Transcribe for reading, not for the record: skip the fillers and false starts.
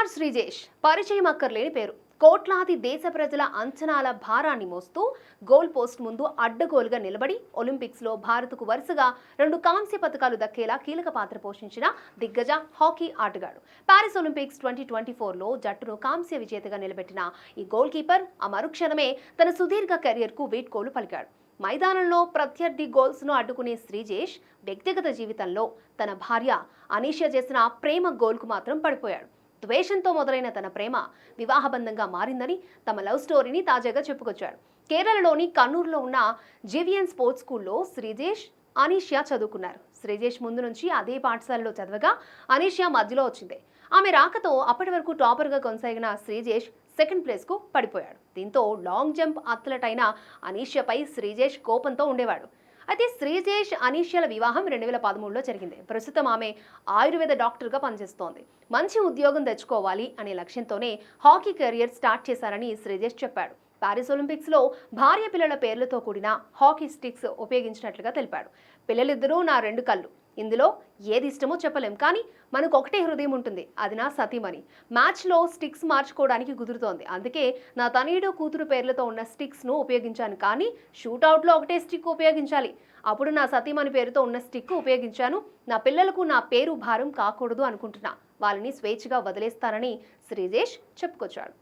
Star Sreejesh పరిచయం అక్కర్లేని పేరు. కోట్లాది దేశ ప్రజల అంచనాల భారాన్ని మోస్తూ గోల్ పోస్ట్ ముందు అడ్డగోలుగా నిలబడి ఒలింపిక్స్లో భారత్కు వరుసగా 2 కాంస్య పతకాలు దక్కేలా కీలక పాత్ర పోషించిన దిగ్గజ హాకీ ఆటగాడు. పారిస్ ఒలింపిక్స్ 2024లో జట్టును కాంస్య విజేతగా నిలబెట్టిన ఈ గోల్ కీపర్ ఆ మరుక్షణమే తన సుదీర్ఘ కెరియర్కు వీడ్కోలు పలికాడు. మైదానంలో ప్రత్యర్థి గోల్స్ను అడ్డుకునే శ్రీజేష్ వ్యక్తిగత జీవితంలో తన భార్య అనీషా చేసిన ప్రేమ గోల్కు మాత్రం పడిపోయాడు. ద్వేషంతో మొదలైన తన ప్రేమ వివాహబంధంగా మారిందని తమ లవ్ స్టోరీని తాజాగా చెప్పుకొచ్చాడు. కేరళలోని కన్నూరులో ఉన్న జివియన్ స్పోర్ట్స్ స్కూల్లో శ్రీజేష్ అనీషా చదువుకున్నారు. శ్రీజేష్ ముందు నుంచి అదే పాఠశాలలో చదవగా అనీషా మధ్యలో వచ్చింది. ఆమె రాకతో అప్పటి వరకు టాపర్గా కొనసాగిన శ్రీజేష్ సెకండ్ ప్లేస్కు పడిపోయాడు. దీంతో లాంగ్ జంప్ అథ్లెట్ అయిన అనీషాపై శ్రీజేష్ కోపంతో ఉండేవాడు. అయితే శ్రీజేష్ అనీషాల వివాహం 2013లో జరిగింది. ప్రస్తుతం ఆమె ఆయుర్వేద డాక్టర్గా పనిచేస్తోంది. మంచి ఉద్యోగం తెచ్చుకోవాలి అనే లక్ష్యంతోనే హాకీ కెరియర్ స్టార్ట్ చేశారని శ్రీజేష్ చెప్పాడు. పారిస్ ఒలింపిక్స్లో భార్య పిల్లల పేర్లతో కూడిన హాకీ స్టిక్స్ ఉపయోగించినట్లుగా తెలిపాడు. పిల్లలిద్దరూ నా 2 కళ్ళు. ఇందులో ఏది ఇష్టమో చెప్పలేం, కానీ మనకు ఒకటే హృదయం ఉంటుంది, అది నా సతీమణి. మ్యాచ్లో స్టిక్స్ మార్చుకోవడానికి కుదురుతోంది, అందుకే నా తనయుడు కూతురు పేర్లతో ఉన్న స్టిక్స్ను ఉపయోగించాను. కానీ షూట్అవుట్లో ఒకటే స్టిక్ ఉపయోగించాలి, అప్పుడు నా సతీమణి పేరుతో ఉన్న స్టిక్ ఉపయోగించాను. నా పిల్లలకు నా పేరు భారం కాకూడదు అనుకుంటున్నా. వాళ్ళని స్వేచ్ఛగా వదిలేస్తానని శ్రీజేష్ చెప్పుకొచ్చాడు.